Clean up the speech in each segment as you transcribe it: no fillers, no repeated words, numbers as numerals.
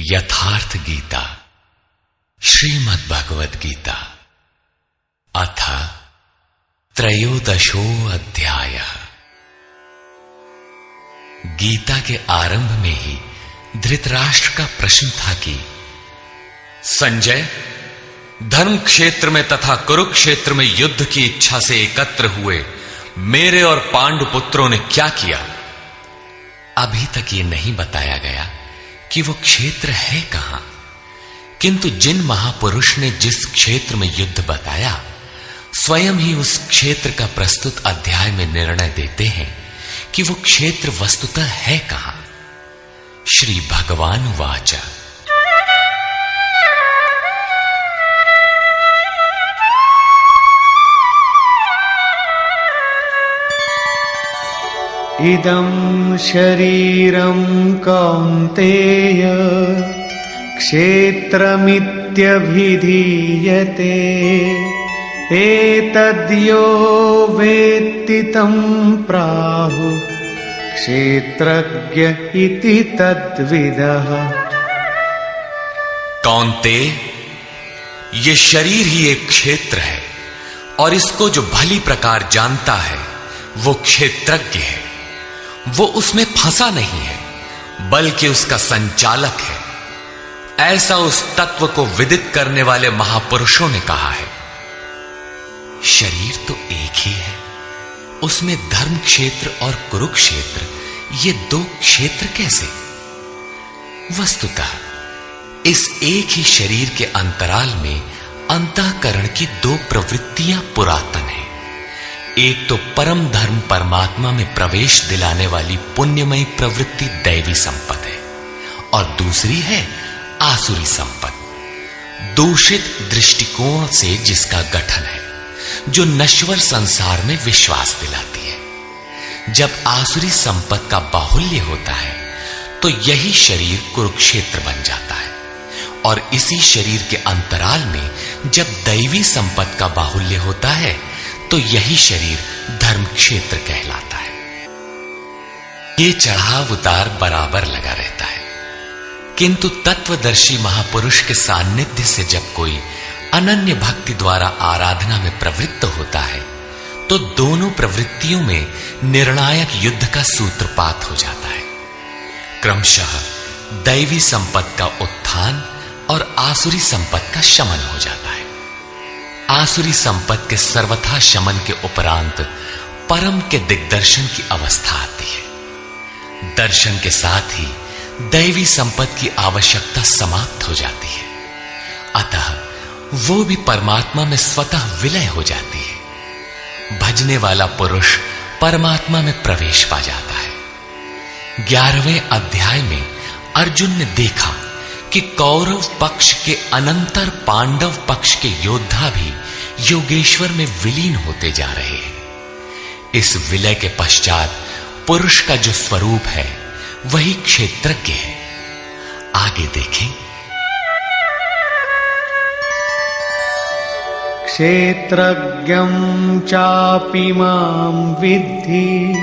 यथार्थ गीता श्रीमद् भगवद गीता अथ त्रयोदशो अध्याय। गीता के आरंभ में ही धृतराष्ट्र का प्रश्न था कि संजय, धर्म क्षेत्र में तथा कुरुक्षेत्र में युद्ध की इच्छा से एकत्र हुए मेरे और पांडु पुत्रों ने क्या किया? अभी तक ये नहीं बताया गया कि वो क्षेत्र है कहां, किंतु जिन महापुरुष ने जिस क्षेत्र में युद्ध बताया, स्वयं ही उस क्षेत्र का प्रस्तुत अध्याय में निर्णय देते हैं कि वो क्षेत्र वस्तुतः है कहां। श्री भगवान वाच। इदं शरीरं कौन्तेय क्षेत्रमित्यभिधीयते एतद्यो वेत्ति तं प्राहुः क्षेत्रज्ञ इति तद्विदः। कौन्तेय, ये शरीर ही एक क्षेत्र है और इसको जो भली प्रकार जानता है वो क्षेत्रज्ञ है। वो उसमें फंसा नहीं है बल्कि उसका संचालक है, ऐसा उस तत्व को विदित करने वाले महापुरुषों ने कहा है। शरीर तो एक ही है, उसमें धर्म क्षेत्र और कुरुक्षेत्र ये दो क्षेत्र कैसे? वस्तुतः इस एक ही शरीर के अंतराल में अंतःकरण की दो प्रवृत्तियां पुरातन हैं। एक तो परम धर्म परमात्मा में प्रवेश दिलाने वाली पुण्यमयी प्रवृत्ति दैवी संपद है और दूसरी है आसुरी संपद, दूषित दृष्टिकोण से जिसका गठन है, जो नश्वर संसार में विश्वास दिलाती है। जब आसुरी संपद का बाहुल्य होता है तो यही शरीर कुरुक्षेत्र बन जाता है और इसी शरीर के अंतराल में जब दैवी संपद का बाहुल्य होता है तो यही शरीर धर्म क्षेत्र कहलाता है। ये चढ़ाव उतार बराबर लगा रहता है, किंतु तत्वदर्शी महापुरुष के सान्निध्य से जब कोई अनन्य भक्ति द्वारा आराधना में प्रवृत्त होता है तो दोनों प्रवृत्तियों में निर्णायक युद्ध का सूत्रपात हो जाता है। क्रमशः दैवी संपत्ति का उत्थान और आसुरी संपत्ति का शमन हो जाता है। आसुरी संपत्ति के सर्वथा शमन के उपरांत परम के दिग्दर्शन की अवस्था आती है। दर्शन के साथ ही दैवी संपत्ति की आवश्यकता समाप्त हो जाती है, अतः वो भी परमात्मा में स्वतः विलय हो जाती है। भजने वाला पुरुष परमात्मा में प्रवेश पा जाता है। 11वें अध्याय में अर्जुन ने देखा कि कौरव पक्ष के अनंतर पांडव पक्ष के योद्धा भी योगेश्वर में विलीन होते जा रहे हैं। इस विलय के पश्चात पुरुष का जो स्वरूप है वही क्षेत्रज्ञ है। आगे देखें। क्षेत्रज्ञं चापि मां विद्धि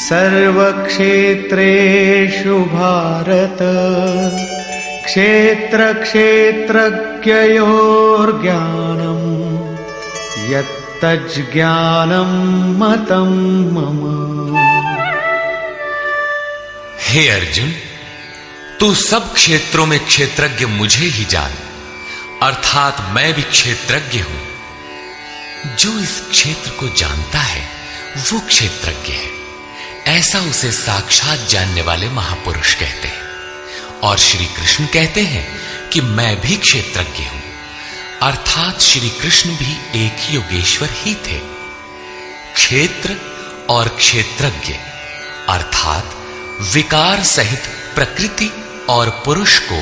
सर्वक्षेत्रेषु भारत क्षेत्र क्षेत्रज्ञयोर्ज्ञानं यत्तज्ज्ञानं मतं मम। हे अर्जुन, तू सब क्षेत्रों में क्षेत्रज्ञ मुझे ही जान, अर्थात मैं भी क्षेत्रज्ञ हूं। जो इस क्षेत्र को जानता है वो क्षेत्रज्ञ है, ऐसा उसे साक्षात जानने वाले महापुरुष कहते हैं। और श्री कृष्ण कहते हैं कि मैं भी क्षेत्रज्ञ हूं, अर्थात श्री कृष्ण भी एक ही योगेश्वर ही थे। क्षेत्र और क्षेत्रज्ञ अर्थात विकार सहित प्रकृति और पुरुष को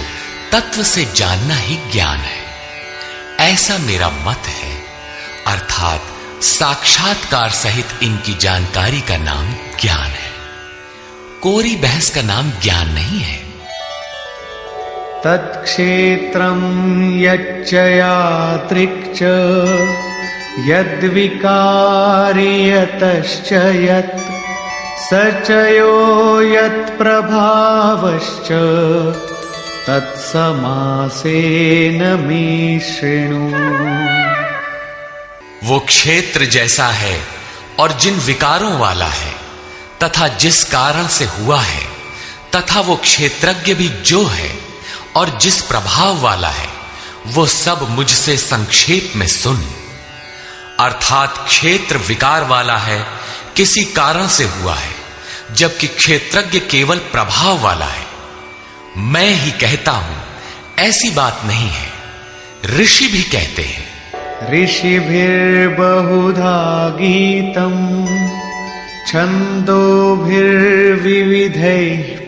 तत्व से जानना ही ज्ञान है, ऐसा मेरा मत है। अर्थात साक्षात्कार सहित इनकी जानकारी का नाम ज्ञान है, कोरी बहस का नाम ज्ञान नहीं है। तत्क्षेत्रं यच्च यादृक् यद्विकारी यतश्च यत् स च यो यत्प्रभावश्च तत्समासेन मे शृणु। वो क्षेत्र जैसा है और जिन विकारों वाला है तथा जिस कारण से हुआ है, तथा वो क्षेत्रज्ञ भी जो है और जिस प्रभाव वाला है, वो सब मुझसे संक्षेप में सुन। अर्थात क्षेत्र विकार वाला है, किसी कारण से हुआ है, जबकि क्षेत्रज्ञ केवल प्रभाव वाला है। मैं ही कहता हूं, ऐसी बात नहीं है, ऋषि भी कहते हैं। ऋषिभिर्बहुधा गीतम् छन्दोभिर्विविधैः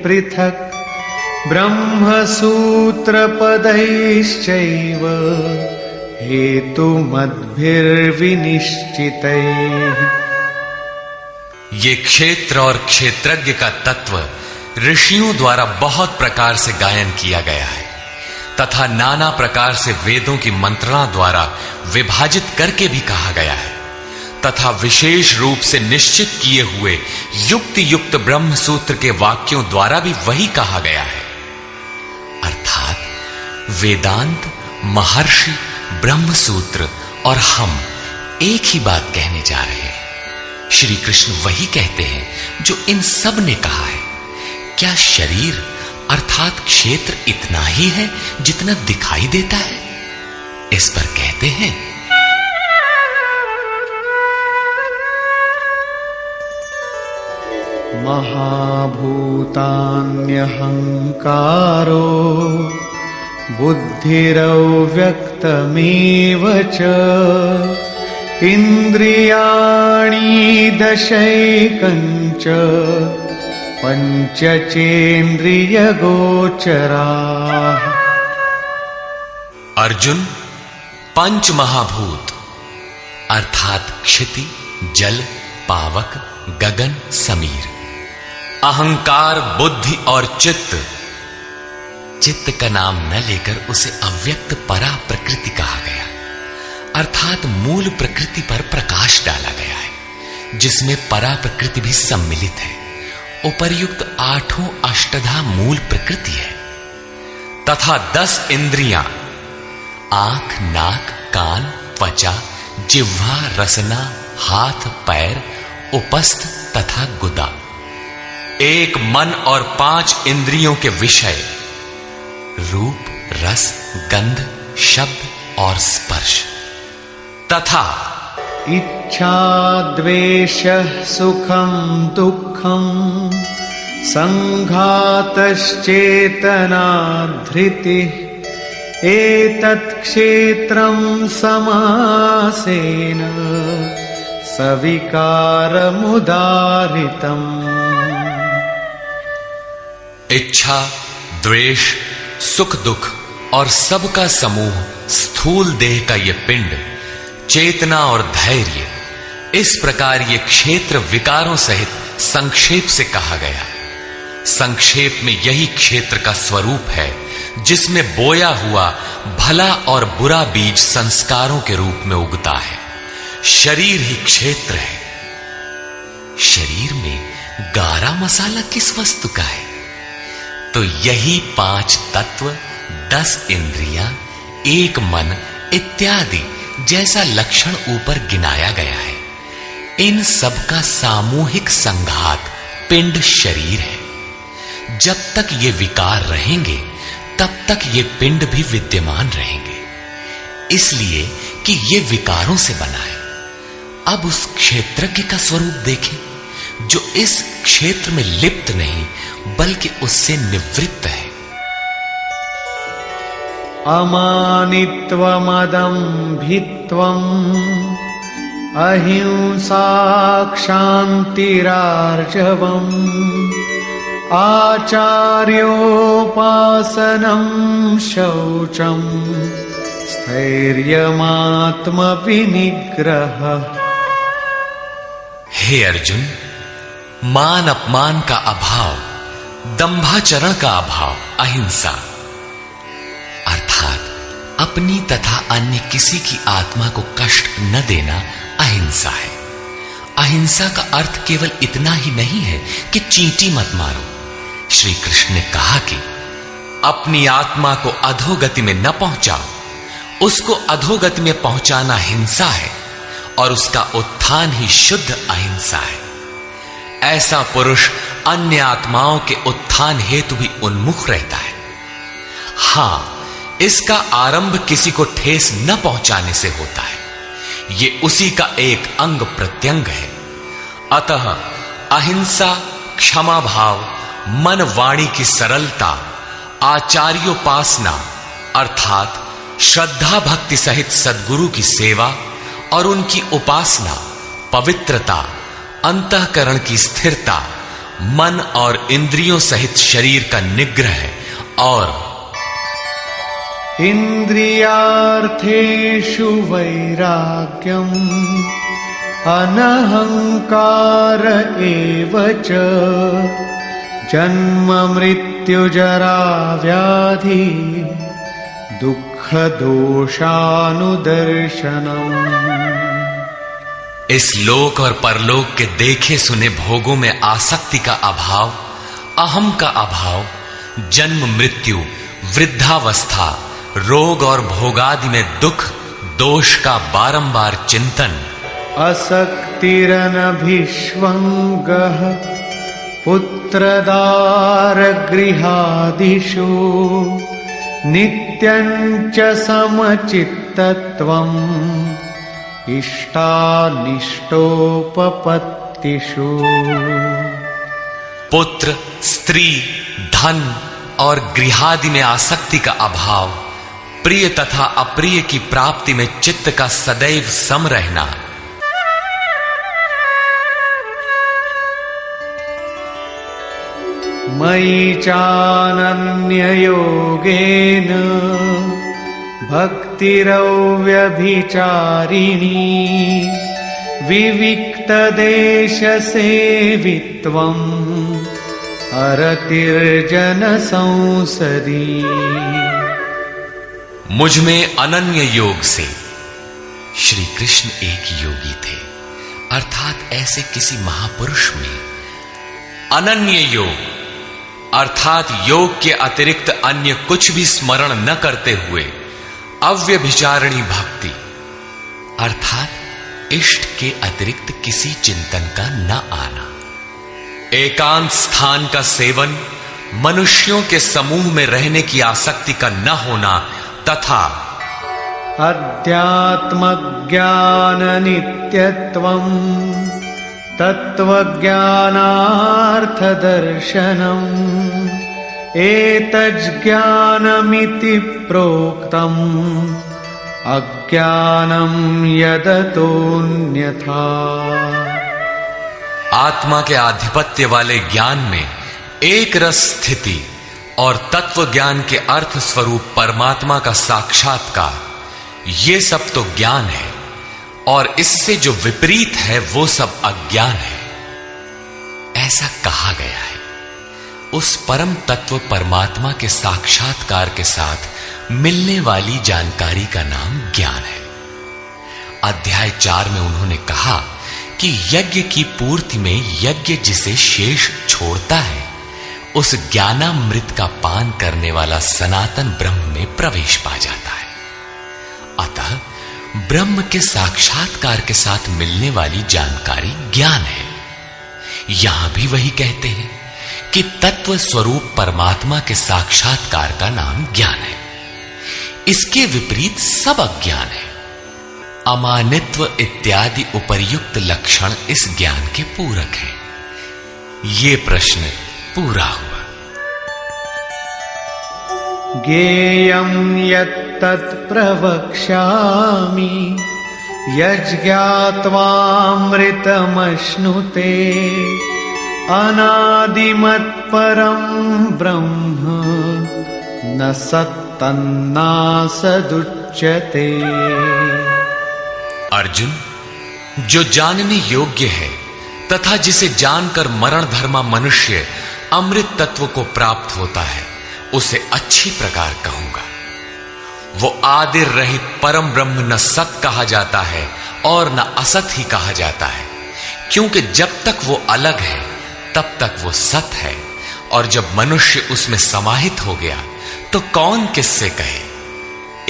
पृथक् ब्रह्मसूत्रपदैश्चैव हेतुमद्भिर्विनिश्चितैः। ये क्षेत्र और क्षेत्रज्ञ का तत्व ऋषियों द्वारा बहुत प्रकार से गायन किया गया है तथा नाना प्रकार से वेदों की मंत्रणा द्वारा विभाजित करके भी कहा गया है तथा विशेष रूप से निश्चित किए हुए युक्ति युक्त ब्रह्म सूत्र के वाक्यों द्वारा भी वही कहा गया है। अर्थात वेदांत, महर्षि, ब्रह्म सूत्र और हम एक ही बात कहने जा रहे हैं। श्री कृष्ण वही कहते हैं जो इन सब ने कहा है। क्या शरीर अर्थात क्षेत्र इतना ही है जितना दिखाई देता है? इस पर कहते हैं, महाभूतान्यहंकारो बुद्धिरव्यक्तमेव च इन्द्रियाणि दशैकञ्च पंचचेन्द्रियगोचराः। अर्जुन, पंच महाभूत अर्थात क्षिति, जल, पावक, गगन, समीर, अहंकार, बुद्धि और चित्त। चित्त का नाम न लेकर उसे अव्यक्त परा प्रकृति कहा गया, अर्थात मूल प्रकृति पर प्रकाश डाला गया है, जिसमें परा प्रकृति भी सम्मिलित है। उपर्युक्त आठों अष्टधा मूल प्रकृति है तथा 10 इंद्रियां आंख, नाक, कान, त्वचा, जिह्वा, रसना, हाथ, पैर, उपस्थ तथा गुदा, एक मन और 5 इंद्रियों के विषय रूप, रस, गंध, शब्द और स्पर्श तथा इच्छा, द्वेषः, सुखं दुःखं संघातश्चेतना धृतिः एतत् क्षेत्रं समासेन सविकारमुदाहृतम्। इच्छा, द्वेष, सुख दुख और सबका समूह स्थूल देह का ये पिंड, चेतना और धैर्य, इस प्रकार ये क्षेत्र विकारों सहित संक्षेप से कहा गया। संक्षेप में यही क्षेत्र का स्वरूप है जिसमें बोया हुआ भला और बुरा बीज संस्कारों के रूप में उगता है। शरीर ही क्षेत्र है। शरीर में गारा मसाला किस वस्तु का है? तो यही 5 तत्व, 10 इंद्रियां, एक मन इत्यादि जैसा लक्षण ऊपर गिनाया गया है। इन सब का सामूहिक संघात पिंड शरीर है। जब तक ये विकार रहेंगे तब तक ये पिंड भी विद्यमान रहेंगे, इसलिए कि ये विकारों से बना है। अब उस क्षेत्रज्ञ का स्वरूप देखें जो इस क्षेत्र में लिप्त नहीं बल्कि उससे निवृत्त है। अमानित्वमदम्भित्वम् अहिंसा क्षान्तिरार्जवम् आचार्योपासनं शौचम् स्थैर्यमात्मविनिग्रहः। हे अर्जुन, मान अपमान का अभाव, दंभाचरण का अभाव, अहिंसा अर्थात अपनी तथा अन्य किसी की आत्मा को कष्ट न देना अहिंसा है। अहिंसा का अर्थ केवल इतना ही नहीं है कि चींटी मत मारो। श्री कृष्ण ने कहा कि अपनी आत्मा को अधोगति में न पहुंचाओ। उसको अधोगति में पहुंचाना हिंसा है और उसका उत्थान ही शुद्ध अहिंसा है। ऐसा पुरुष अन्य आत्माओं के उत्थान हेतु भी उन्मुख रहता है। हां, इसका आरंभ किसी को ठेस न पहुंचाने से होता है। ये उसी का एक अंग प्रत्यंग है। अतः अहिंसा, क्षमा भाव, मन वाणी की सरलता, आचार्योपासना अर्थात श्रद्धा भक्ति सहित सद्गुरु की सेवा और उनकी उपासना, पवित्रता, अंतःकरण की स्थिरता, मन और इंद्रियों सहित शरीर का निग्रह और इंद्रियार्थेषु वैराग्यम् अनहंकार एव च जन्म मृत्यु जरा व्याधि दुख दोषानुदर्शनम्। इस लोक और परलोक के देखे सुने भोगों में आसक्ति का अभाव, अहम का अभाव, जन्म मृत्यु, वृद्धावस्था, रोग और भोगादि में दुख दोष का बारंबार चिंतन, असक्तिरनभिष्वङ्गः पुत्रदार गृहादिषु नित्यञ्च समचित्तत्वम् इष्टानिष्टोपपत्तिषु। पुत्र, स्त्री, धन और गृहादि में आसक्ति का अभाव, प्रिय तथा अप्रिय की प्राप्ति में चित्त का सदैव सम रहना, मयि चानन्ययोगेन भक्तिरव्यभिचारिणी विविक्तदेशसेवित्वम् अरतिर्जन संसदी। मुझ में अनन्य योग से, श्री कृष्ण एक योगी थे अर्थात ऐसे किसी महापुरुष में, अनन्य योग अर्थात योग के अतिरिक्त अन्य कुछ भी स्मरण न करते हुए अव्यभिचारिणी भक्ति अर्थात इष्ट के अतिरिक्त किसी चिंतन का न आना, एकांत स्थान का सेवन, मनुष्यों के समूह में रहने की आसक्ति का न होना तथा अध्यात्मज्ञान नित्यत्वम् तत्त्वज्ञानार्थदर्शनम् एतज्ज्ञानमिति प्रोक्तम् अज्ञानं यदतोऽन्यथा। आत्मा के आधिपत्य वाले ज्ञान में एक रस स्थिति और तत्व ज्ञान के अर्थ स्वरूप परमात्मा का साक्षात्कार, ये सब तो ज्ञान है और इससे जो विपरीत है वो सब अज्ञान है। ऐसा कहा गया है। उस परम तत्व परमात्मा के साक्षात्कार के साथ मिलने वाली जानकारी का नाम ज्ञान है। अध्याय 4 में उन्होंने कहा कि यज्ञ की पूर्ति में यज्ञ जिसे शेष छोड़ता है उस ज्ञानामृत का पान करने वाला सनातन ब्रह्म में प्रवेश पा जाता है। अतः ब्रह्म के साक्षात्कार के साथ मिलने वाली जानकारी ज्ञान है। यहां भी वही कहते हैं कि तत्व स्वरूप परमात्मा के साक्षात्कार का नाम ज्ञान है। इसके विपरीत सब अज्ञान है। अमानित्व इत्यादि उपर्युक्त लक्षण इस ज्ञान के पूरक हैं। ये प्रश्न पूरा हुआ। ज्ञेयं यत्तत् प्रवक्ष्यामि यज्ञात्वामृतमश्नुते अनादिमत्परं ब्रह्म न सत्तन्नासदुच्यते। अर्जुन, जो जानने योग्य है तथा जिसे जानकर मरण धर्मा मनुष्य अमृत तत्व को प्राप्त होता है उसे अच्छी प्रकार कहूंगा। वो आदिर रहित परम ब्रह्म न सत कहा जाता है और न असत ही कहा जाता है, क्योंकि जब तक वो अलग है तब तक वो सत है और जब मनुष्य उसमें समाहित हो गया तो कौन किससे कहे।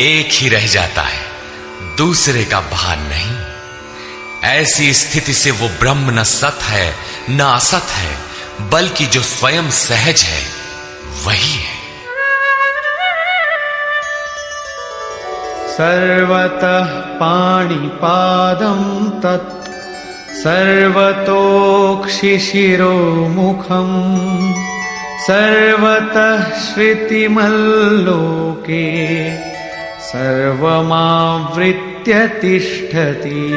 एक ही रह जाता है, दूसरे का भान नहीं। ऐसी स्थिति से वो ब्रह्म न सत है न असत है, बल्कि जो स्वयं सहज है वही है। सर्वतः पाणिपादं तत् सर्वतोक्षिशिरोमुखम् सर्वतः श्रुतिमल्लोके सर्वमावृत्य तिष्ठति।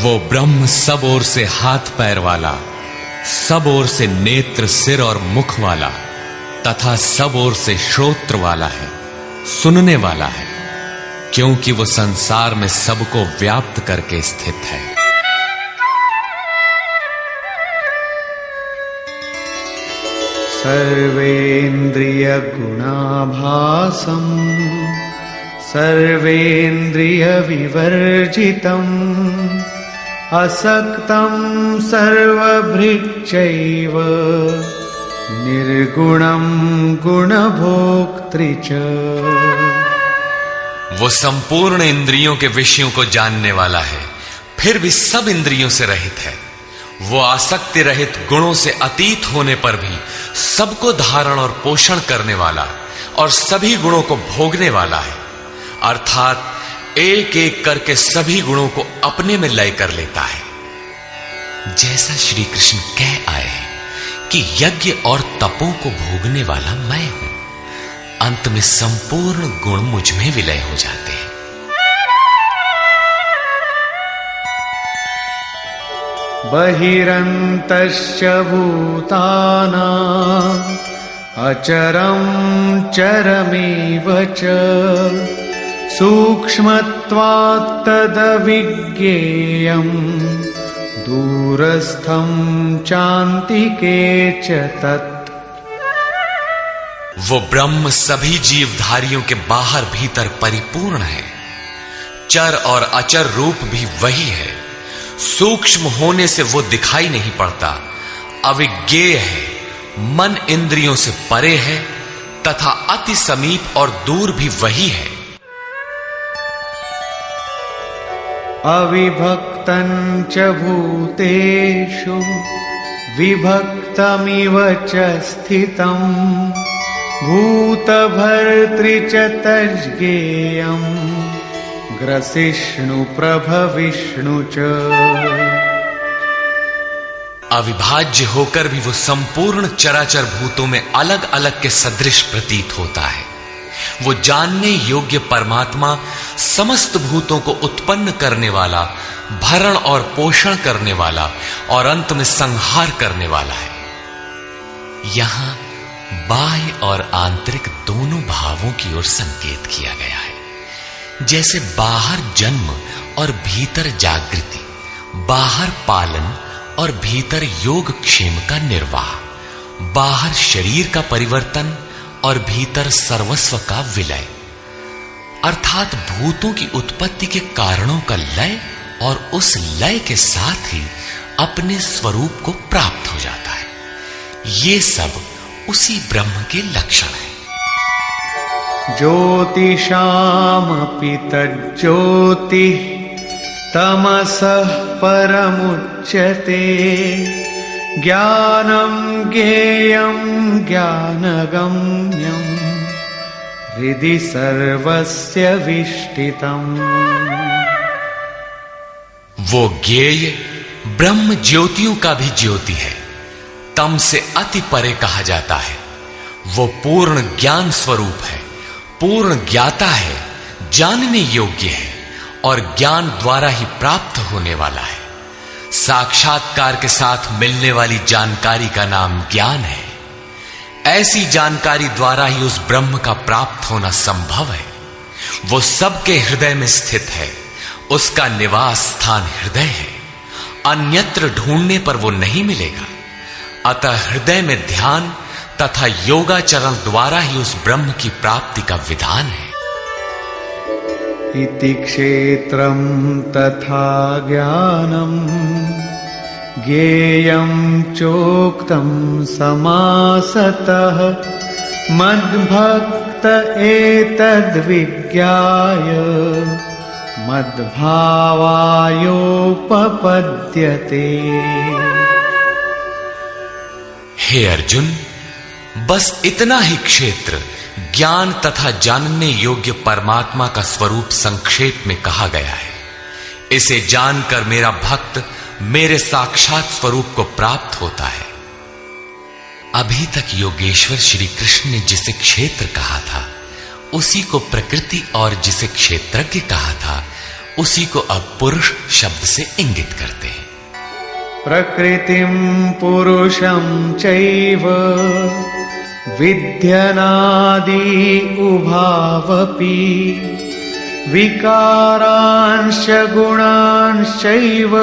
वो ब्रह्म सब ओर से हाथ पैर वाला, सब ओर से नेत्र सिर और मुख वाला तथा सब ओर से श्रोत्र वाला है, सुनने वाला है, क्योंकि वो संसार में सबको व्याप्त करके स्थित है। सर्वेन्द्रिय गुणाभासं सर्वेन्द्रिय विवर्जितम् असक्तं सर्वभृच्चैव निर्गुणं गुणभोक्तृ च। वो संपूर्ण इंद्रियों के विषयों को जानने वाला है, फिर भी सब इंद्रियों से रहित है। वो आसक्ति रहित, गुणों से अतीत होने पर भी सबको धारण और पोषण करने वाला और सभी गुणों को भोगने वाला है, अर्थात एक एक करके सभी गुणों को अपने में लय कर लेता है। जैसा श्री कृष्ण कह आए हैं कि यज्ञ और तपों को भोगने वाला मैं हूं, अंत में संपूर्ण गुण मुझ में विलय हो जाते हैं। बहिरन्तश्च भूतानां अचरं चरमेव च सूक्ष्मत्वात् तदविज्ञेयं दूरस्थं चान्तिके च तत्। वो ब्रह्म सभी जीवधारियों के बाहर भीतर परिपूर्ण है। चर और अचर रूप भी वही है। सूक्ष्म होने से वो दिखाई नहीं पड़ता, अविज्ञेय है, मन इंद्रियों से परे है तथा अति समीप और दूर भी वही है। अविभक्तं च भूतेषु विभक्तमिव च स्थितं भूतभर्तृ च तज्ज्ञेयं ग्रसिष्णु प्रभविष्णु च। अविभाज्य होकर भी वो संपूर्ण चराचर भूतों में अलग अलग के सदृश प्रतीत होता है। वो जानने योग्य परमात्मा समस्त भूतों को उत्पन्न करने वाला, भरण और पोषण करने वाला और अंत में संहार करने वाला है। यहां बाह्य और आंतरिक दोनों भावों की ओर संकेत किया गया है। जैसे बाहर जन्म और भीतर जागृति, बाहर पालन और भीतर योग क्षेम का निर्वाह, बाहर शरीर का परिवर्तन और भीतर सर्वस्व का विलय, अर्थात भूतों की उत्पत्ति के कारणों का लय और उस लय के साथ ही अपने स्वरूप को प्राप्त हो जाता है। ये सब उसी ब्रह्म के लक्षण है। ज्योतिषामपि तज्ज्योतिः तमसः परमुच्यते ज्ञानं ज्ञेयं ज्ञानगम्यं हृदि सर्वस्य विष्ठितम्। वो ज्ञेय ब्रह्म ज्योतियों का भी ज्योति है, तम से अति परे कहा जाता है। वो पूर्ण ज्ञान स्वरूप है, पूर्ण ज्ञाता है, जानने योग्य है और ज्ञान द्वारा ही प्राप्त होने वाला है। साक्षात्कार के साथ मिलने वाली जानकारी का नाम ज्ञान है। ऐसी जानकारी द्वारा ही उस ब्रह्म का प्राप्त होना संभव है। वो सबके हृदय में स्थित है, उसका निवास स्थान हृदय है, अन्यत्र ढूंढने पर वो नहीं मिलेगा। अतः हृदय में ध्यान तथा योगाचरण द्वारा ही उस ब्रह्म की प्राप्ति का विधान है। इति क्षेत्रं तथा ज्ञानं ज्ञेयं चोक्तं समासतः मद्भक्त एतद्विज्ञाय मद्भावायोपपद्यते। हे अर्जुन, बस इतना ही क्षेत्र ज्ञान तथा जानने योग्य परमात्मा का स्वरूप संक्षेप में कहा गया है। इसे जानकर मेरा भक्त मेरे साक्षात स्वरूप को प्राप्त होता है। अभी तक योगेश्वर श्री कृष्ण ने जिसे क्षेत्र कहा था उसी को प्रकृति और जिसे क्षेत्रज्ञ कहा था उसी को अब पुरुष शब्द से इंगित करते हैं। प्रकृतिं पुरुषं चैव विद्यनादि उभावपि विकारांश गुणांश्चैव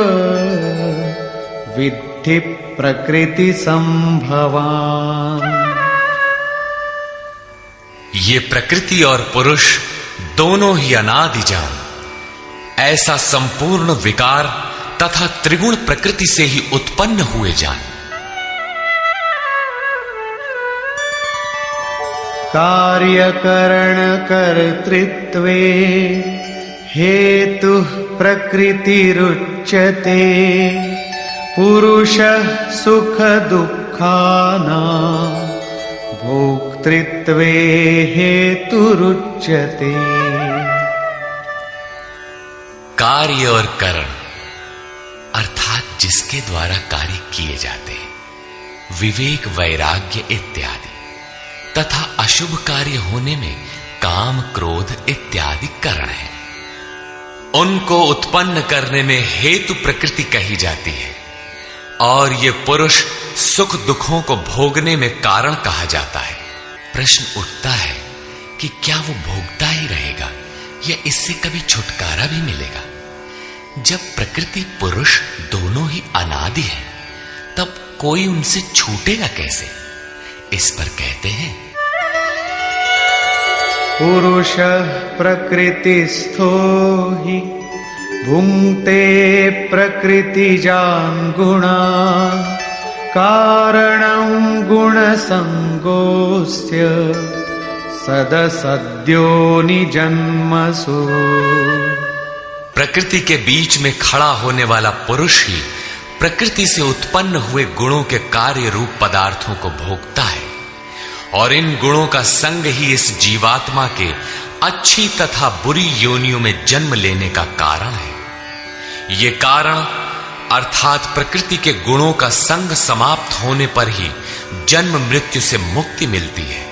विद्धि प्रकृति संभवान्। ये प्रकृति और पुरुष दोनों ही अनादि जान, ऐसा संपूर्ण विकार तथा त्रिगुण प्रकृति से ही उत्पन्न हुए जान। कार्यकरण कर्तृत्वे हेतुः प्रकृतिरुच्यते पुरुषः सुख दुःखानां भोक्तृत्वे हेतुरुच्यते। कार्य और करण अर्थात जिसके द्वारा कार्य किए जाते हैं, विवेक वैराग्य इत्यादि, तथा अशुभ कार्य होने में काम क्रोध इत्यादि कारण है। उनको उत्पन्न करने में हेतु प्रकृति कही जाती है और ये पुरुष सुख दुखों को भोगने में कारण कहा जाता है। प्रश्न उठता है कि क्या वो भोगता ही रहेगा या इससे कभी छुटकारा भी मिलेगा? जब प्रकृति पुरुष दोनों ही अनादि है तब कोई उनसे छूटेगा कैसे? इस पर कहते हैं, पुरुषः प्रकृतिस्थो हि भुङ्क्ते प्रकृतिजान् गुणान् कारणं गुणसङ्गोऽस्य सदसद्यो निजन्मसु। प्रकृति के बीच में खड़ा होने वाला पुरुष ही प्रकृति से उत्पन्न हुए गुणों के कार्य रूप पदार्थों को भोगता है और इन गुणों का संग ही इस जीवात्मा के अच्छी तथा बुरी योनियों में जन्म लेने का कारण है। ये कारण अर्थात प्रकृति के गुणों का संग समाप्त होने पर ही जन्म मृत्यु से मुक्ति मिलती है।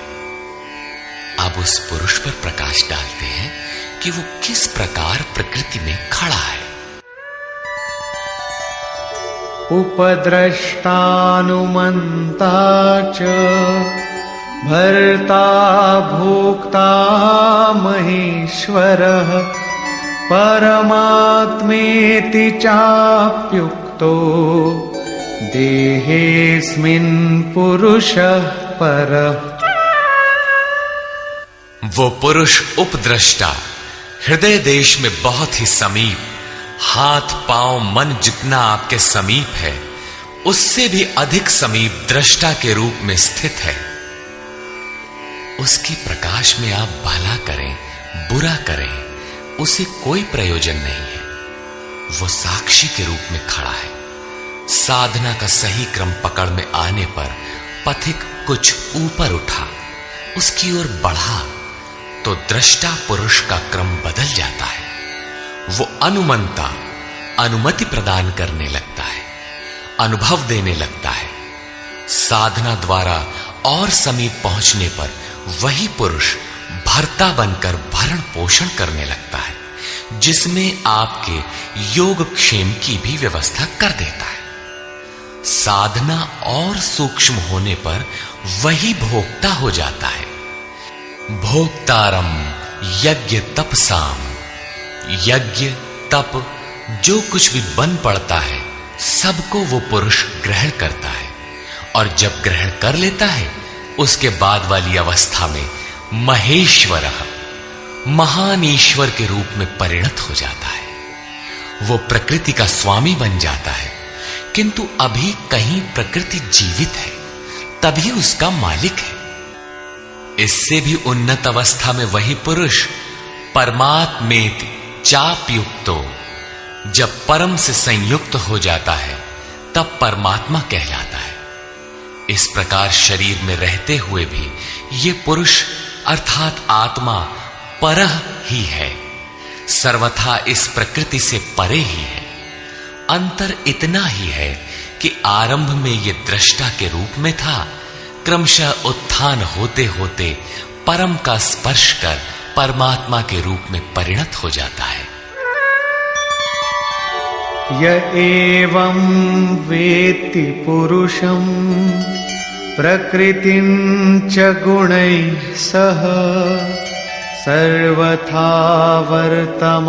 अब उस पुरुष पर प्रकाश डालते हैं कि वो किस प्रकार प्रकृति में खड़ा है। उपद्रष्टानुमन्ता च भर्ता भोक्ता महेश्वरः परमात्मेति चाप्युक्तो देहेऽस्मिन् पुरुषः परः। वो पुरुष उपद्रष्टा, हृदय देश में बहुत ही समीप, हाथ पांव मन जितना आपके समीप है उससे भी अधिक समीप दृष्टा के रूप में स्थित है। उसकी प्रकाश में आप भला करें बुरा करें उसे कोई प्रयोजन नहीं है। वो साक्षी के रूप में खड़ा है। साधना का सही क्रम पकड़ में आने पर पथिक कुछ ऊपर उठा, उसकी ओर बढ़ा तो दृष्टा पुरुष का क्रम बदल जाता है। वो अनुमंता अनुमति प्रदान करने लगता है, अनुभव देने लगता है। साधना द्वारा और समीप पहुंचने पर वही पुरुष भर्ता बनकर भरण पोषण करने लगता है, जिसमें आपके योग क्षेम की भी व्यवस्था कर देता है। साधना और सूक्ष्म होने पर वही भोक्ता हो जाता है। भोक्तारम यज्ञ तपसाम, यज्ञ तप जो कुछ भी बन पड़ता है सबको वो पुरुष ग्रहण करता है और जब ग्रहण कर लेता है उसके बाद वाली अवस्था में महेश्वर महान ईश्वर के रूप में परिणत हो जाता है। वो प्रकृति का स्वामी बन जाता है, किंतु अभी कहीं प्रकृति जीवित है तभी उसका मालिक है। इससे भी उन्नत अवस्था में वही पुरुष परमात्मेति चाप्युक्तो, जब परम से संयुक्त हो जाता है तब परमात्मा कहलाता है। इस प्रकार शरीर में रहते हुए भी ये पुरुष अर्थात आत्मा परह ही है, सर्वथा इस प्रकृति से परे ही है। अंतर इतना ही है कि आरंभ में ये दृष्टा के रूप में था, क्रमशः उत्थान होते होते परम का स्पर्श कर परमात्मा के रूप में परिणत हो जाता है। य एवं वेत्ति पुरुषं प्रकृतिं च गुणैः सह सर्वथा वर्तमानोऽपि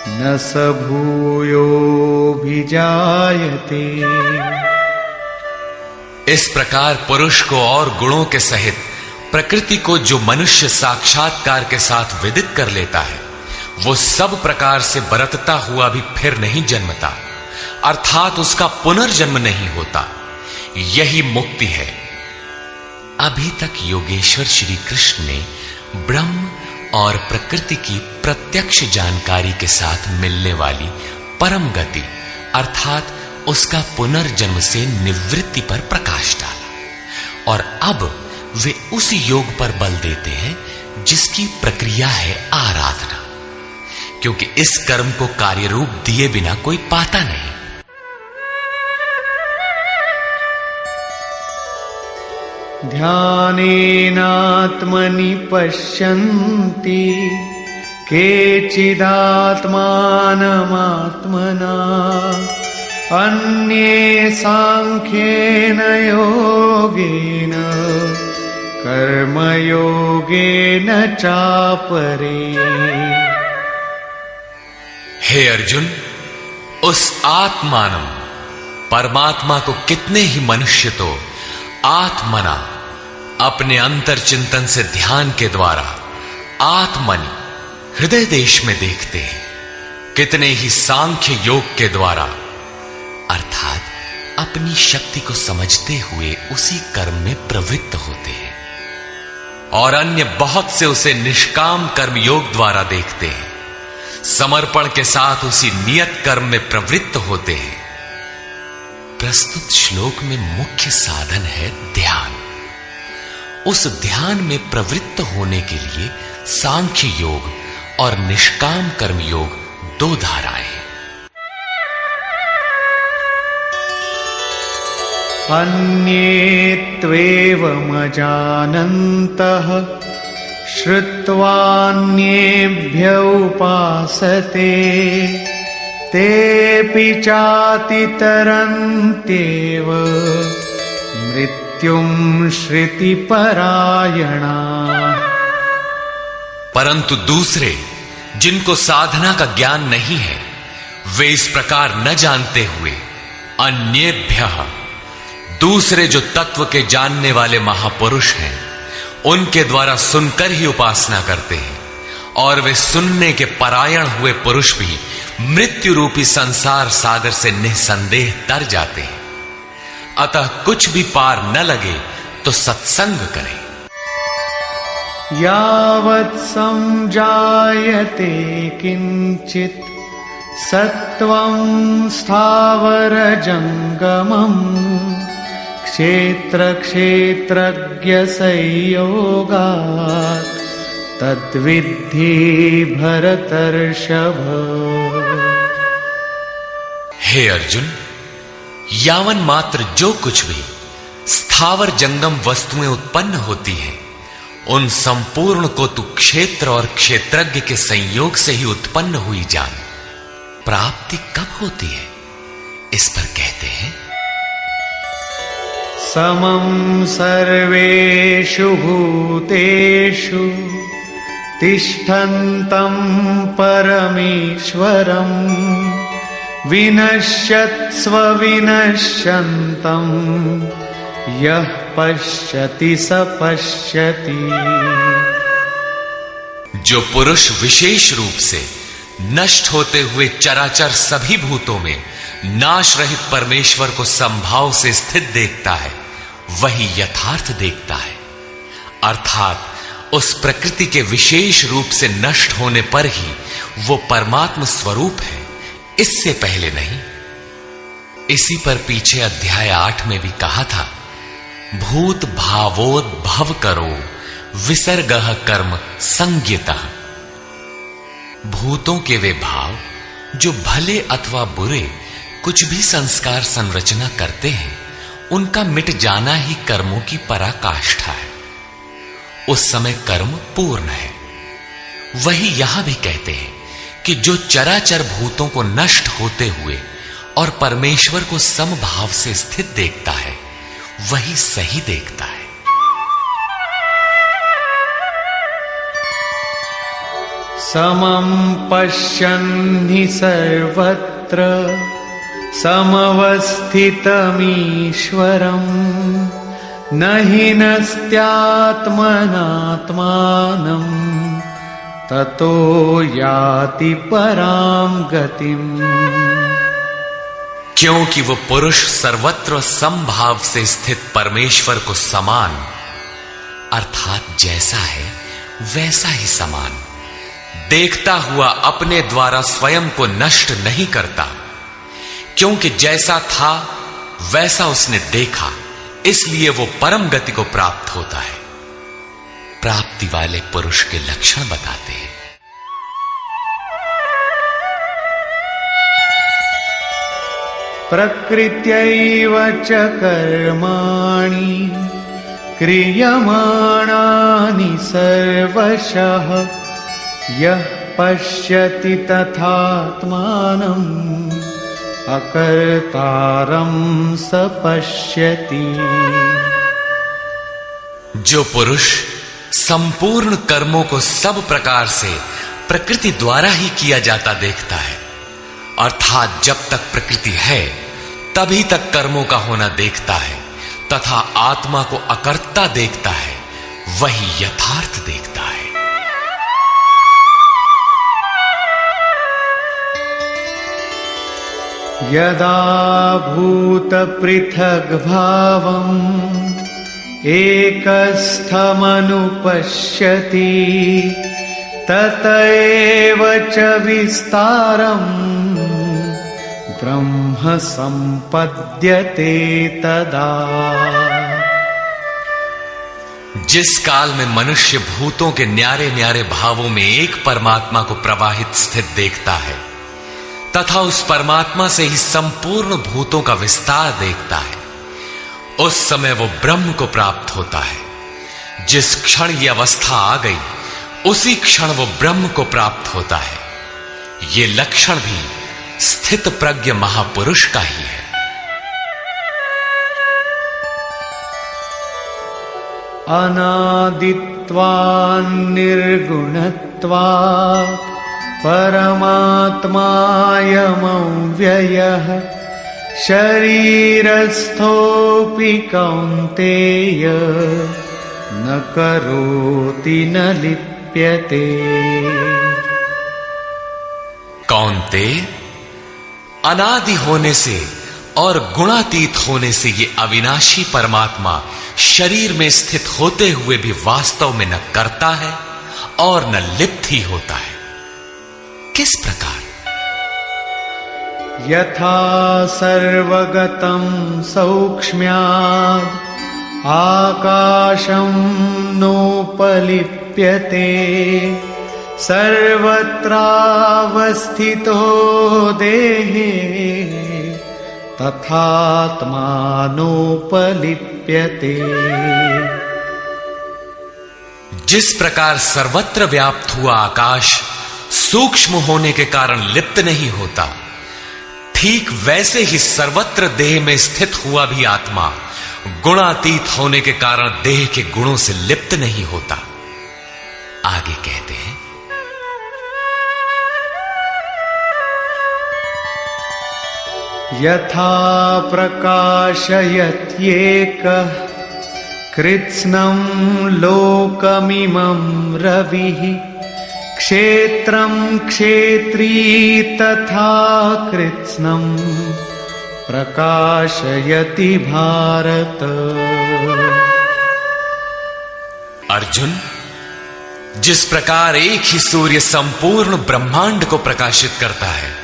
न स भूयोऽभिजायते। इस प्रकार पुरुष को और गुणों के सहित प्रकृति को जो मनुष्य साक्षात्कार के साथ विदित कर लेता है, वो सब प्रकार से बरतता हुआ भी फिर नहीं जन्मता, अर्थात उसका पुनर्जन्म नहीं होता। यही मुक्ति है। अभी तक योगेश्वर श्री कृष्ण ने ब्रह्म और प्रकृति की प्रत्यक्ष जानकारी के साथ मिलने वाली परम गति अर्थात उसका पुनर्जन्म से निवृत्ति पर प्रकाश डाला, और अब वे उस योग पर बल देते हैं जिसकी प्रक्रिया है आराधना, क्योंकि इस कर्म को कार्य रूप दिए बिना कोई पाता नहीं। ध्यानेनात्मनि पश्यन्ति केचिदात्मानमात्मना अन्ये सांख्येन योगेन कर्मयोगेन चापरे। हे अर्जुन, उस आत्मानम परमात्मा को कितने ही मनुष्य तो आत्मना अपने अंतर चिंतन से ध्यान के द्वारा आत्मनि हृदय देश में देखते हैं, कितने ही सांख्य योग के द्वारा अर्थात अपनी शक्ति को समझते हुए उसी कर्म में प्रवृत्त होते हैं, और अन्य बहुत से उसे निष्काम कर्म योग द्वारा देखते हैं, समर्पण के साथ उसी नियत कर्म में प्रवृत्त होते हैं। प्रस्तुत श्लोक में मुख्य साधन है ध्यान। उस ध्यान में प्रवृत्त होने के लिए सांख्य योग और निष्काम कर्म योग दो धाराएं हैं। अन्ये त्वेवमजानन्तः श्रुत्वान्येभ्य उपासते तेऽपि चातितरन्त्येव मृत्युं श्रुतिपरायणा। परंतु दूसरे जिनको साधना का ज्ञान नहीं है, वे इस प्रकार न जानते हुए अन्येभ्यः दूसरे जो तत्व के जानने वाले महापुरुष हैं उनके द्वारा सुनकर ही उपासना करते हैं, और वे सुनने के परायण हुए पुरुष भी मृत्यु रूपी संसार सागर से निसंदेह तर जाते हैं। अतः कुछ भी पार न लगे तो सत्संग करें। यावत् संजायते किंचित सत्वं स्थावर जंगमम् क्षेत्र क्षेत्रज्ञ संयोगात् तद्विद्धि भरतर्षभ। हे अर्जुन, यावन मात्र जो कुछ भी स्थावर जंगम वस्तुएं उत्पन्न होती हैं, उन संपूर्ण को तू क्षेत्र और क्षेत्रज्ञ के संयोग से ही उत्पन्न हुई जान। प्राप्ति कब होती है, इस पर कहते हैं समं सर्वेषु भूतेषु तिष्ठन्तं परमेश्वरं विनश्यत्स्व विनश्यन्तं यः पश्यति स पश्यति। जो पुरुष विशेष रूप से नष्ट होते हुए चराचर सभी भूतों में नाश रहित परमेश्वर को संभाव से स्थित देखता है, वही यथार्थ देखता है, अर्थात उस प्रकृति के विशेष रूप से नष्ट होने पर ही वो परमात्म स्वरूप है, इससे पहले नहीं। इसी पर पीछे अध्याय 8 में भी कहा था, भूत भावोद्भव करो विसर्गः कर्म संज्ञितः। भूतों के वे भाव जो भले अथवा बुरे कुछ भी संस्कार संरचना करते हैं, उनका मिट जाना ही कर्मों की पराकाष्ठा है। उस समय कर्म पूर्ण है। वही यहां भी कहते हैं कि जो चराचर भूतों को नष्ट होते हुए और परमेश्वर को समभाव से स्थित देखता है, वही सही देखता है। समं पश्यन् हि सर्वत्र समवस्थितमीश्वरम् न हि नस्त्यात्मनात्मानं ततो याति परां गतिम्। क्योंकि वो पुरुष सर्वत्र समभाव से स्थित परमेश्वर को समान, अर्थात जैसा है वैसा ही समान देखता हुआ अपने द्वारा स्वयं को नष्ट नहीं करता। क्योंकि जैसा था वैसा उसने देखा, इसलिए वो परम गति को प्राप्त होता है। प्राप्ति वाले पुरुष के लक्षण बताते हैं। प्रकृत्यैव च कर्माणि क्रियमाणानि सर्वशः यः पश्यति तथात्मानम् अकर्तारं स पश्यति। जो पुरुष संपूर्ण कर्मों को सब प्रकार से प्रकृति द्वारा ही किया जाता देखता है, अर्थात जब तक प्रकृति है तभी तक कर्मों का होना देखता है, तथा आत्मा को अकर्ता देखता है, वही यथार्थ देखता है। यदा भूत पृथग् भावम् एकस्थमनुपश्यति तत एव च विस्तारम् ब्रह्म संपद्यते तदा। जिस काल में मनुष्य भूतों के न्यारे न्यारे भावों में एक परमात्मा को प्रवाहित स्थित देखता है तथा उस परमात्मा से ही संपूर्ण भूतों का विस्तार देखता है, उस समय वो ब्रह्म को प्राप्त होता है। जिस क्षण ये अवस्था आ गई, उसी क्षण वो ब्रह्म को प्राप्त होता है। ये लक्षण भी स्थित प्रज्ञ महापुरुष का ही है। अनादित्वान् निर्गुणत्वात् परमात्मायमव्ययः शरीरस्थोऽपि कौन्तेय न करोति न लिप्यते। कौन्तेय, अनादि होने से और गुणातीत होने से ये अविनाशी परमात्मा शरीर में स्थित होते हुए भी वास्तव में न करता है और न लिप्त ही होता है। किस प्रकार? यथा सर्वगतं सौक्ष्म्याद् आकाशं नोपलिप्यते सर्वत्रावस्थितो देहे तथात्मानोपलिप्यते। जिस प्रकार सर्वत्र व्याप्त हुआ आकाश सूक्ष्म होने के कारण लिप्त नहीं होता, ठीक वैसे ही सर्वत्र देह में स्थित हुआ भी आत्मा गुणातीत होने के कारण देह के गुणों से लिप्त नहीं होता। आगे कहते हैं, यथा प्रकाशयत्येकः कृत्स्नं लोकमिमं रविः क्षेत्रं क्षेत्री तथा कृत्स्नं प्रकाशयति भारत। अर्जुन, जिस प्रकार एक ही सूर्य संपूर्ण ब्रह्मांड को प्रकाशित करता है,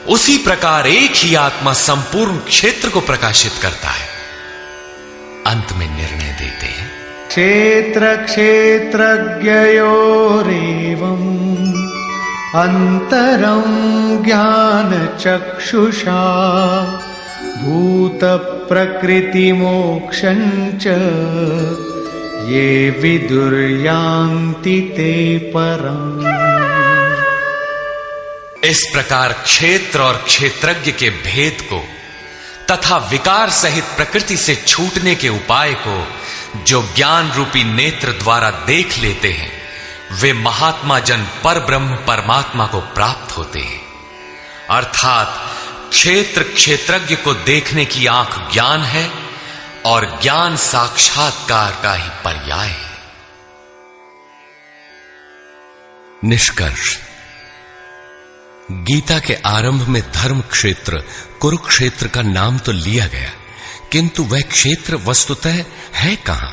उसी प्रकार एक ही आत्मा संपूर्ण क्षेत्र को प्रकाशित करता है। अंत में निर्णय देते हैं, क्षेत्र क्षेत्रज्ञयोरेवम् अंतरं ज्ञान चक्षुषा भूत प्रकृति मोक्षं च ये विदुर्यान्ति ते परम्। इस प्रकार क्षेत्र और क्षेत्रज्ञ के भेद को तथा विकार सहित प्रकृति से छूटने के उपाय को जो ज्ञान रूपी नेत्र द्वारा देख लेते हैं, वे महात्मा जन पर ब्रह्म परमात्मा को प्राप्त होते हैं। अर्थात क्षेत्र क्षेत्रज्ञ को देखने की आंख ज्ञान है और ज्ञान साक्षात्कार का ही पर्याय है। निष्कर्ष, गीता के आरंभ में धर्म क्षेत्र कुरुक्षेत्र का नाम तो लिया गया, किंतु वह क्षेत्र वस्तुतः है कहां?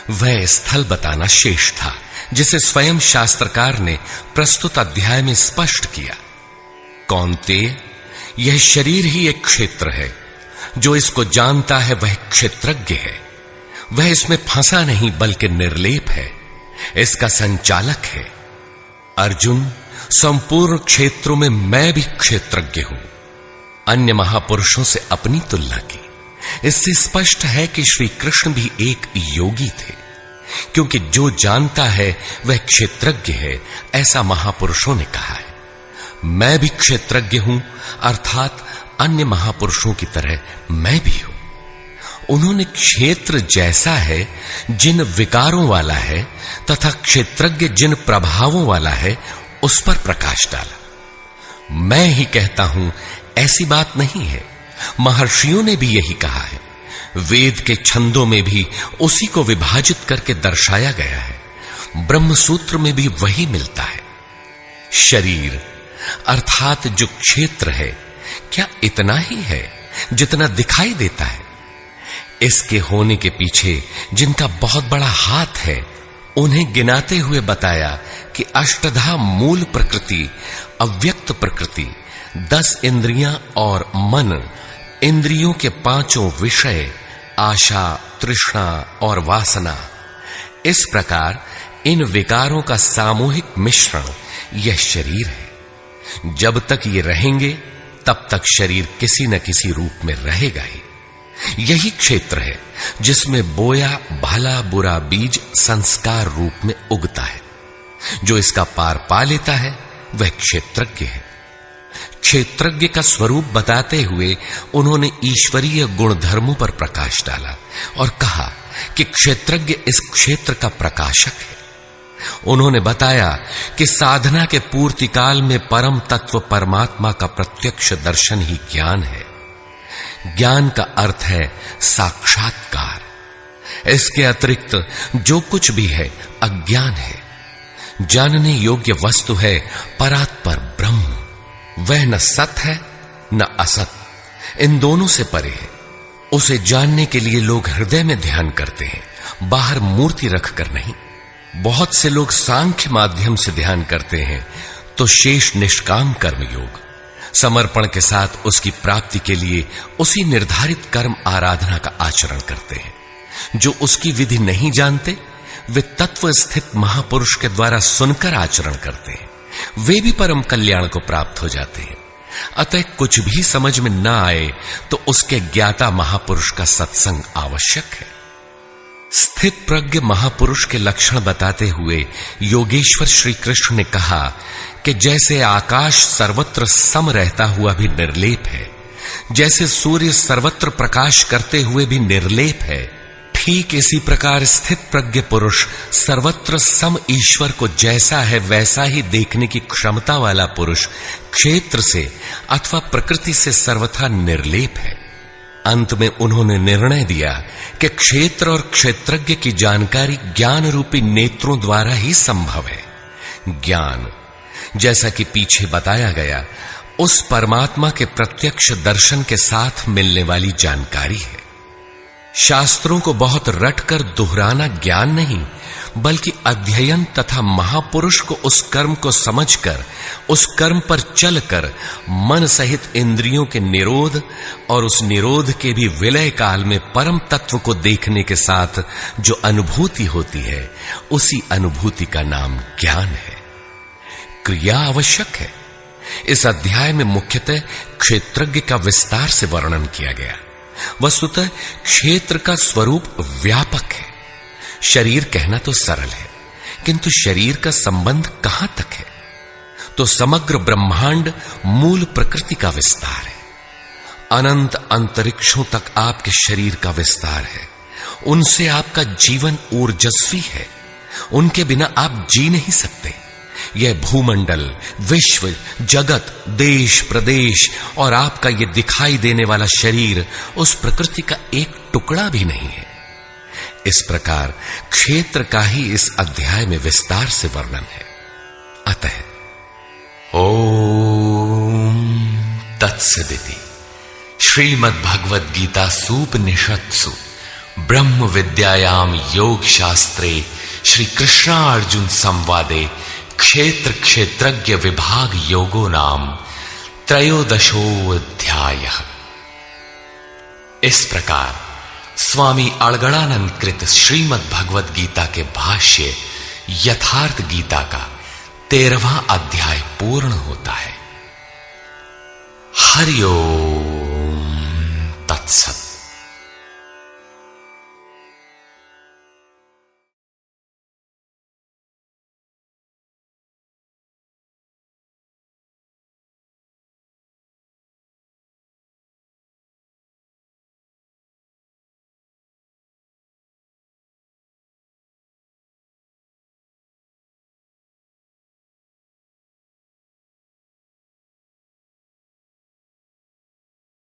वह स्थल बताना शेष था, जिसे स्वयं शास्त्रकार ने प्रस्तुत अध्याय में स्पष्ट किया। कौन्तेय, यह शरीर ही एक क्षेत्र है। जो इसको जानता है वह क्षेत्रज्ञ है। वह इसमें फंसा नहीं बल्कि निर्लेप है, इसका संचालक है। अर्जुन, संपूर्ण क्षेत्रों में मैं भी क्षेत्रज्ञ हूं। अन्य महापुरुषों से अपनी तुलना की। इससे स्पष्ट है कि श्री कृष्ण भी एक योगी थे, क्योंकि जो जानता है वह क्षेत्रज्ञ है, ऐसा महापुरुषों ने कहा है। मैं भी क्षेत्रज्ञ हूं, अर्थात अन्य महापुरुषों की तरह मैं भी हूं। उन्होंने क्षेत्र जैसा है जिन विकारों वाला है तथा क्षेत्रज्ञ जिन प्रभावों वाला है उस पर प्रकाश डाला। मैं ही कहता हूं ऐसी बात नहीं है, महर्षियों ने भी यही कहा है। वेद के छंदों में भी उसी को विभाजित करके दर्शाया गया है। ब्रह्म सूत्र में भी वही मिलता है। शरीर अर्थात जो क्षेत्र है, क्या इतना ही है जितना दिखाई देता है? इसके होने के पीछे जिनका बहुत बड़ा हाथ है, उन्हें गिनाते हुए बताया कि अष्टधा मूल प्रकृति, अव्यक्त प्रकृति, 10 इंद्रियां और मन, इंद्रियों के 5 विषय, आशा, तृष्णा और वासना, इस प्रकार इन विकारों का सामूहिक मिश्रण यह शरीर है। जब तक ये रहेंगे तब तक शरीर किसी न किसी रूप में रहेगा ही। यही क्षेत्र है जिसमें बोया भला बुरा बीज संस्कार रूप में उगता है। जो इसका पार पा लेता है वह क्षेत्रज्ञ है। क्षेत्रज्ञ का स्वरूप बताते हुए उन्होंने ईश्वरीय गुण धर्मों पर प्रकाश डाला और कहा कि क्षेत्रज्ञ इस क्षेत्र का प्रकाशक है। उन्होंने बताया कि साधना के पूर्ति काल में परम तत्व परमात्मा का प्रत्यक्ष दर्शन ही ज्ञान है। ज्ञान का अर्थ है साक्षात्कार। इसके अतिरिक्त जो कुछ भी है अज्ञान है। जानने योग्य वस्तु है परात्पर ब्रह्म। वह न सत है न असत, इन दोनों से परे है। उसे जानने के लिए लोग हृदय में ध्यान करते हैं, बाहर मूर्ति रखकर नहीं। बहुत से लोग सांख्य माध्यम से ध्यान करते हैं, तो शेष निष्काम कर्म योग, समर्पण के साथ उसकी प्राप्ति के लिए उसी निर्धारित कर्म आराधना का आचरण करते हैं। जो उसकी विधि नहीं जानते, वे तत्व स्थित महापुरुष के द्वारा सुनकर आचरण करते हैं। वे भी परम कल्याण को प्राप्त हो जाते हैं। अतः कुछ भी समझ में न आए तो उसके ज्ञाता महापुरुष का सत्संग आवश्यक है। स्थित प्रज्ञ महापुरुष के लक्षण बताते हुए योगेश्वर श्री कृष्ण ने कहा कि जैसे आकाश सर्वत्र सम रहता हुआ भी निर्लेप है, जैसे सूर्य सर्वत्र प्रकाश करते हुए भी निर्लेप है, ठीक इसी प्रकार स्थित प्रज्ञ पुरुष सर्वत्र सम ईश्वर को जैसा है वैसा ही देखने की क्षमता वाला पुरुष क्षेत्र से अथवा प्रकृति से सर्वथा निर्लेप है। अंत में उन्होंने निर्णय दिया कि क्षेत्र और क्षेत्रज्ञ की जानकारी ज्ञान रूपी नेत्रों द्वारा ही संभव है। ज्ञान, जैसा कि पीछे बताया गया, उस परमात्मा के प्रत्यक्ष दर्शन के साथ मिलने वाली जानकारी है। शास्त्रों को बहुत रटकर दोहराना ज्ञान नहीं, बल्कि अध्ययन तथा महापुरुष को उस कर्म को समझकर, उस कर्म पर चलकर मन सहित इंद्रियों के निरोध और उस निरोध के भी विलय काल में परम तत्व को देखने के साथ जो अनुभूति होती है, उसी अनुभूति का नाम ज्ञान है। क्रिया आवश्यक है। इस अध्याय में मुख्यतः क्षेत्रज्ञ का विस्तार से वर्णन किया गया। वस्तुतः क्षेत्र का स्वरूप व्यापक है। शरीर कहना तो सरल है, किंतु शरीर का संबंध कहां तक है? तो समग्र ब्रह्मांड मूल प्रकृति का विस्तार है। अनंत अंतरिक्षों तक आपके शरीर का विस्तार है। उनसे आपका जीवन ऊर्जस्वी है। उनके बिना आप जी नहीं सकते। यह भूमंडल, विश्व, जगत, देश, प्रदेश और आपका यह दिखाई देने वाला शरीर उस प्रकृति का एक टुकड़ा भी नहीं है। इस प्रकार क्षेत्र का ही इस अध्याय में विस्तार से वर्णन है। अतः ओम तत्सदिति श्रीमद् भगवद गीता सूपनिषत्सु ब्रह्म विद्यायाम योग शास्त्रे श्री कृष्णार्जुन संवादे क्षेत्र क्षेत्रज्ञ विभाग योगो नाम त्रयोदशोऽध्यायः। इस प्रकार स्वामी अड़गड़ानंद कृत श्रीमद् भगवद गीता के भाष्य यथार्थ गीता का 13वां अध्याय पूर्ण होता है। हरि ओम तत्सत।